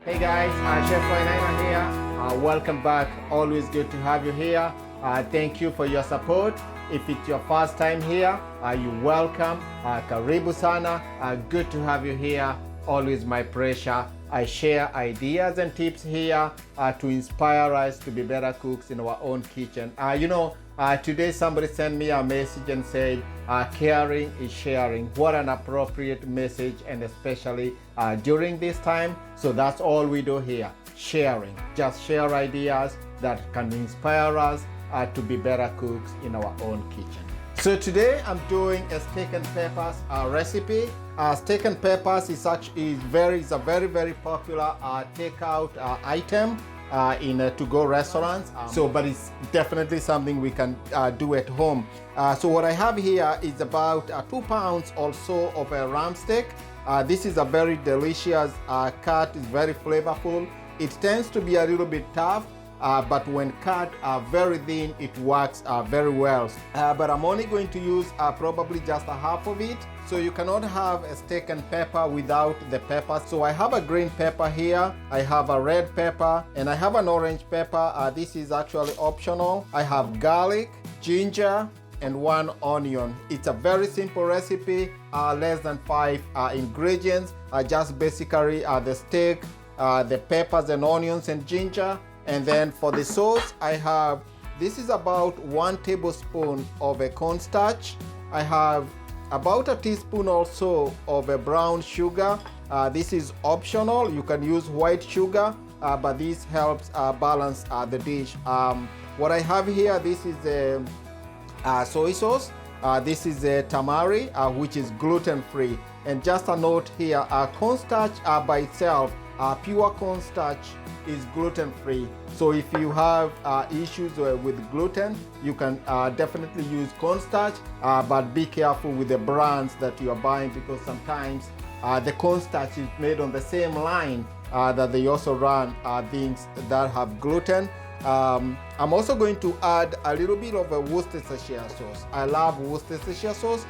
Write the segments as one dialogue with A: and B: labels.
A: Hey guys, Chef Wainaina here. Welcome back. Always good to have you here. Thank you for your support. If it's your first time here, you're welcome. Karibu sana. Good to have you here. Always my pleasure. I share ideas and tips here to inspire us to be better cooks in our own kitchen. Today somebody sent me a message and said, caring is sharing. What an appropriate message, and especially during this time. So that's all we do here, sharing. Just share ideas that can inspire us to be better cooks in our own kitchen. So today I'm doing a steak and peppers recipe. Steak and peppers is a very popular takeout item in to-go restaurants. But it's definitely something we can do at home. So what I have here is about 2 pounds or so of a rump steak. This is a very delicious cut. It's very flavorful. It tends to be a little bit tough, but when cut very thin, it works very well. But I'm only going to use probably just a half of it. So you cannot have a steak and pepper without the pepper. So I have a green pepper here, I have a red pepper, and I have an orange pepper. This is actually optional. I have garlic, ginger, and 1 onion. It's a very simple recipe, less than 5 ingredients. Just basically the steak, the peppers and onions and ginger. And then for the sauce, this is about 1 tablespoon of a cornstarch. I have about a teaspoon or so of a brown sugar. This is optional. You can use white sugar, but this helps balance the dish. What I have here, this is a soy sauce. This is a Tamari, which is gluten-free. And just a note here, cornstarch by itself, pure cornstarch is gluten-free. So if you have issues with gluten, you can definitely use cornstarch, but be careful with the brands that you are buying, because sometimes the cornstarch is made on the same line that they also run things that have gluten. I'm also going to add a little bit of a worcestershire sauce. I love worcestershire sauce.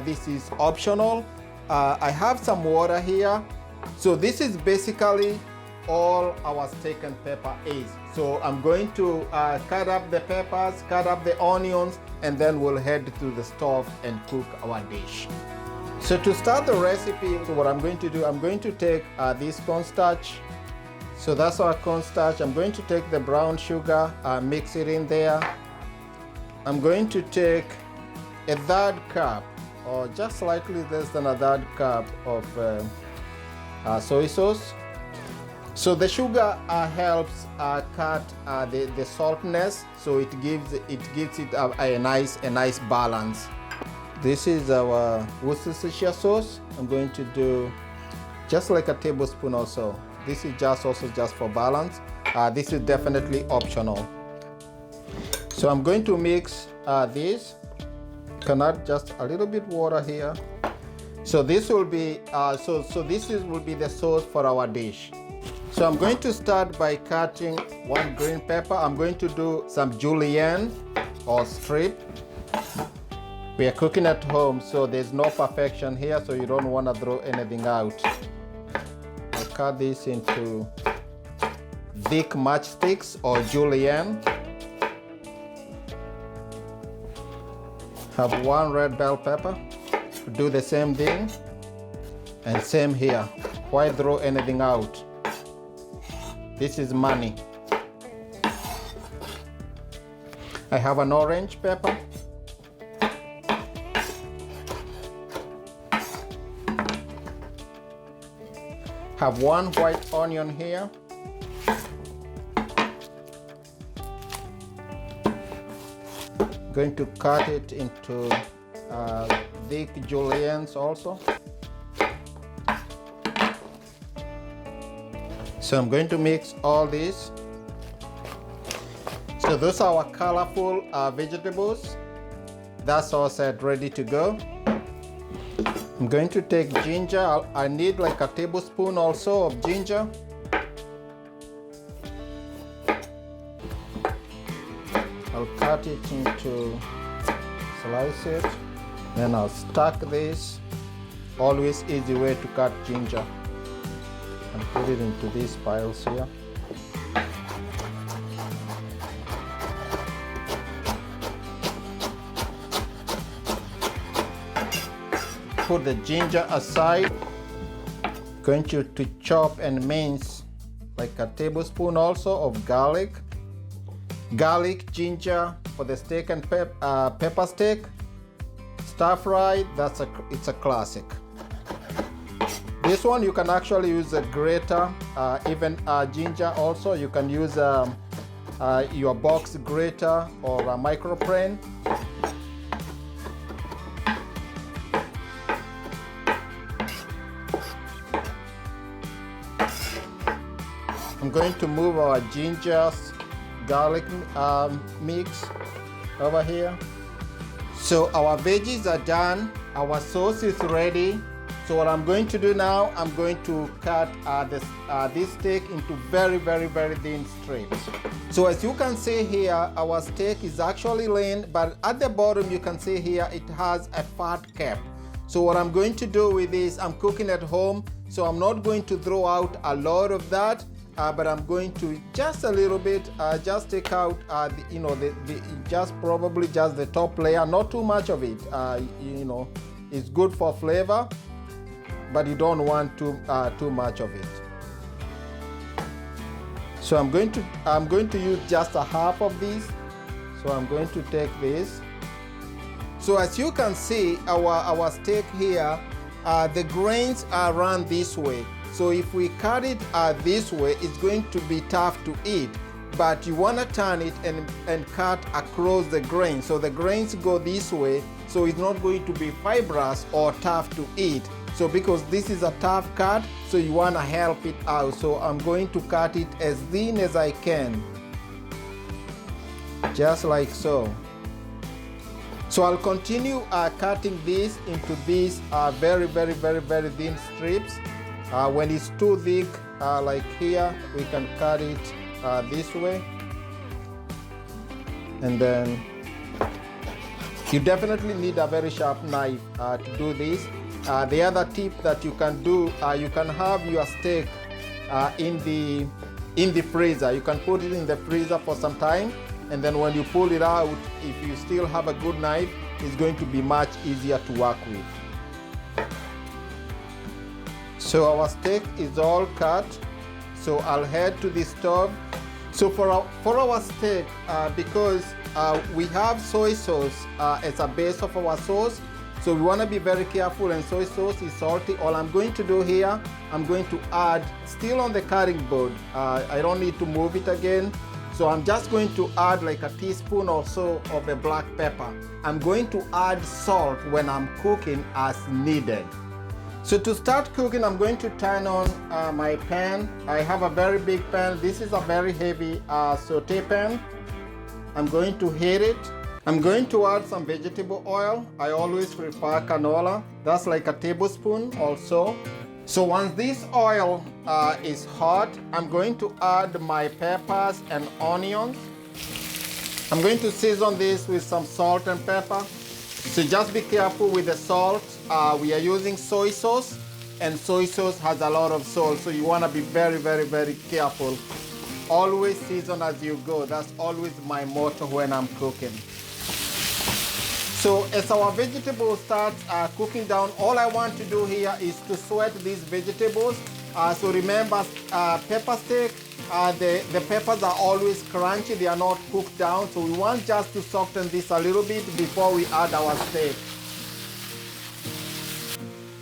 A: This is optional. I have some water here. So this is basically all our steak and pepper is. So I'm going to cut up the peppers, cut up the onions, and then we'll head to the stove and cook our dish. So to start the recipe, so what I'm going to do, I'm going to take this cornstarch. So that's our cornstarch. I'm going to take the brown sugar, mix it in there. I'm going to take a 1/3 cup, or just slightly less than a 1/3 cup of soy sauce. So the sugar helps cut the saltness, so it gives it a nice balance. This is our Worcestershire sauce. I'm going to do just like a tablespoon or so. This is also just for balance. This is definitely optional. So I'm going to mix this. You can add just a little bit water here. So this will be will be the sauce for our dish. So I'm going to start by cutting 1 green pepper. I'm going to do some julienne or strip. We are cooking at home, so there's no perfection here, so you don't want to throw anything out. I'll cut this into thick matchsticks or julienne. Have 1 red bell pepper. Do the same thing, and same here. Why throw anything out? This is money. I have an orange pepper. Have 1 white onion here. Going to cut it into thick juliennes also. So I'm going to mix all this. So those are our colorful vegetables. That's all set, ready to go. I'm going to take ginger. I need like a tablespoon also of ginger. I'll cut it into, slice it. Then I'll stack this. Always easy way to cut ginger. and put it into these piles here. Put the ginger aside. Going to chop and mince like a tablespoon also of garlic. Garlic, ginger for the steak and pepper steak. Stir fry, it's a classic. This one you can actually use a grater, even ginger also. You can use your box grater or a microplane. I'm going to move our ginger garlic mix over here. So our veggies are done, our sauce is ready. So what I'm going to do now, I'm going to cut this steak into very thin strips. So as you can see here, our steak is actually lean, but at the bottom you can see here it has a fat cap. So what I'm going to do with this, I'm cooking at home, so I'm not going to throw out a lot of that. But I'm going to just a little bit, just take out, probably just the top layer, not too much of it. It's good for flavor, but you don't want too much of it. So I'm going to use just a half of this. So I'm going to take this. So as you can see, our steak here, the grains are run this way. So if we cut it this way, it's going to be tough to eat. But you want to turn it and cut across the grain. So the grains go this way, so it's not going to be fibrous or tough to eat. So because this is a tough cut, so you want to help it out. So I'm going to cut it as thin as I can. Just like so. So I'll continue cutting this into these very thin strips. When it's too thick, like here, we can cut it this way. And then you definitely need a very sharp knife to do this. The other tip that you can do, you can have your steak in the freezer. You can put it in the freezer for some time, and then when you pull it out, if you still have a good knife, it's going to be much easier to work with. So our steak is all cut. So I'll head to the stove. So for our steak, because we have soy sauce as a base of our sauce, so we want to be very careful, and soy sauce is salty. All I'm going to do here, I'm going to add, still on the cutting board, I don't need to move it again. So I'm just going to add like a teaspoon or so of the black pepper. I'm going to add salt when I'm cooking as needed. So to start cooking, I'm going to turn on my pan. I have a very big pan. This is a very heavy saute pan. I'm going to heat it. I'm going to add some vegetable oil. I always prefer canola. That's like a tablespoon or so. So once this oil is hot, I'm going to add my peppers and onions. I'm going to season this with some salt and pepper. So just be careful with the salt. We are using soy sauce, and soy sauce has a lot of salt, so you want to be very careful. Always season as you go. That's always my motto when I'm cooking. So as our vegetables start cooking down, all I want to do here is to sweat these vegetables. So remember, pepper steak, the peppers are always crunchy, they are not cooked down. So we want just to soften this a little bit before we add our steak.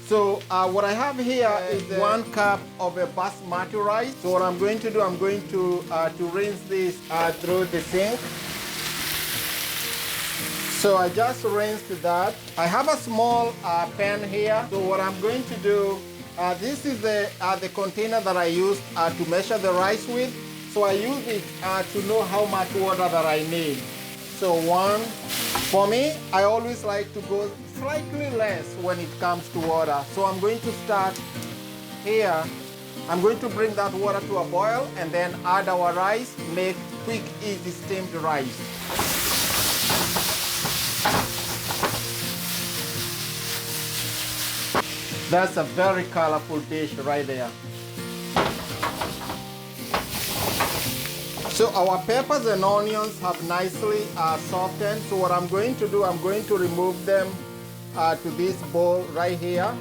A: So what I have here is 1 cup of a basmati rice. So what I'm going to do, I'm going to rinse this through the sink. So I just rinsed that. I have a small pan here. So what I'm going to do, this is the container that I use to measure the rice with. So I use it to know how much water that I need. So 1, for me, I always like to go slightly less when it comes to water. So I'm going to start here. I'm going to bring that water to a boil and then add our rice, make quick, easy steamed rice. That's a very colorful dish right there. So our peppers and onions have nicely softened. So what I'm going to do, I'm going to remove them to this bowl right here.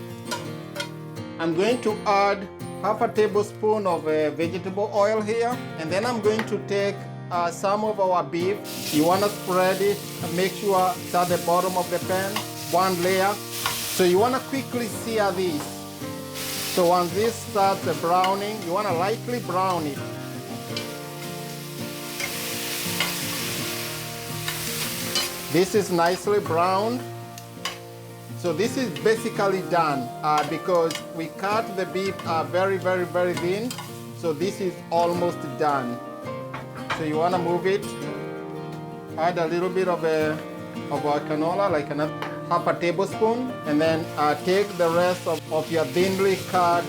A: I'm going to add half a tablespoon of vegetable oil here, and then I'm going to take some of our beef. You want to spread it and make sure it's at the bottom of the pan, one layer. So you want to quickly sear this. So once this starts browning, you want to lightly brown it. This is nicely browned. So this is basically done because we cut the beef very thin. So this is almost done. So you want to move it. Add a little bit of our canola, like half a tablespoon, and then take the rest of your thinly cut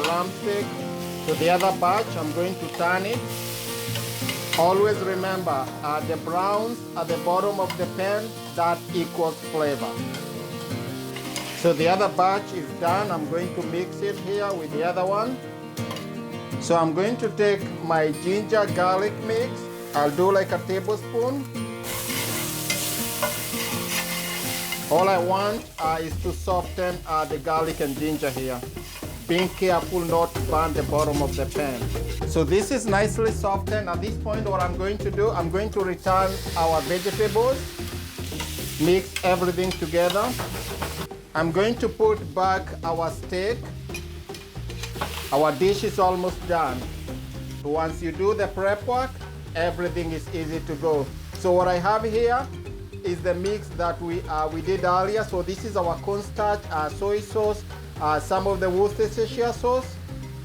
A: rump steak to the other batch. I'm going to turn it. Always remember, the browns at the bottom of the pan, that equals flavor. So the other batch is done. I'm going to mix it here with the other one. So I'm going to take my ginger garlic mix. I'll do like a tablespoon. All I want is to soften the garlic and ginger here. Being careful not to burn the bottom of the pan. So this is nicely softened. At this point, what I'm going to do, I'm going to return our vegetables, mix everything together. I'm going to put back our steak. Our dish is almost done. Once you do the prep work, everything is easy to go. So what I have here is the mix that we did earlier. So this is our cornstarch, soy sauce, some of the Worcestershire sauce.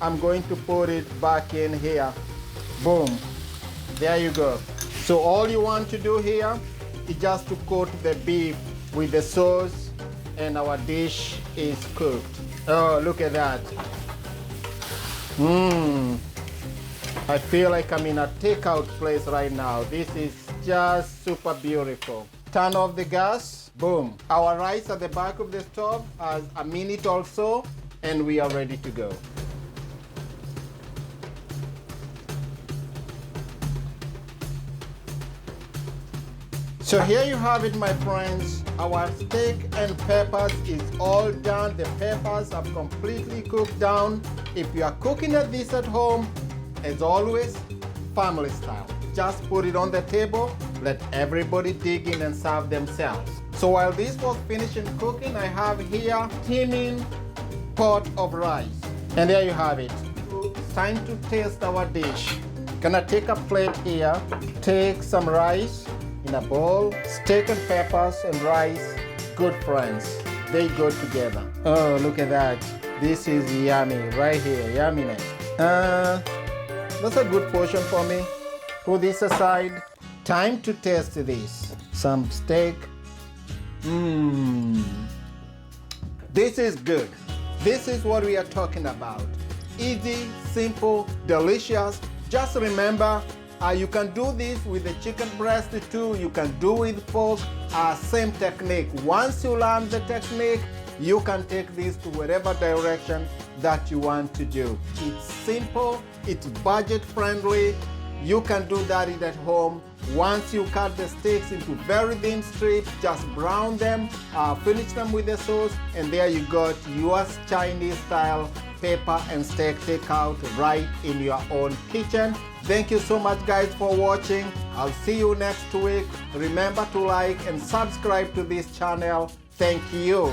A: I'm going to put it back in here. Boom. There you go. So all you want to do here is just to coat the beef with the sauce, and our dish is cooked. Oh, look at that. I feel like I'm in a takeout place right now. This is just super beautiful. Turn off the gas. Boom. Our rice at the back of the stove has a minute or so, and we are ready to go. So here you have it, my friends. Our steak and peppers is all done. The peppers have completely cooked down. If you are cooking this at home, as always, family style. Just put it on the table, let everybody dig in and serve themselves. So while this was finishing cooking, I have here steaming pot of rice. And there you have it. It's time to taste our dish. Gonna take a plate here, take some rice in a bowl. Steak and peppers and rice, good friends. They go together. Oh, look at that. This is yummy right here, yumminess. That's a good portion for me. Put this aside. Time to taste this. Some steak. This is good. This is what we are talking about. Easy, simple, delicious. Just remember, you can do this with the chicken breast too. You can do with pork. Same technique. Once you learn the technique, you can take this to whatever direction that you want to do. It's simple, it's budget friendly. You can do that at home. Once you cut the steaks into very thin strips, just brown them, finish them with the sauce, and there you got US Chinese style pepper and steak takeout right in your own kitchen. Thank you so much, guys, for watching. I'll see you next week. Remember to like and subscribe to this channel. Thank you.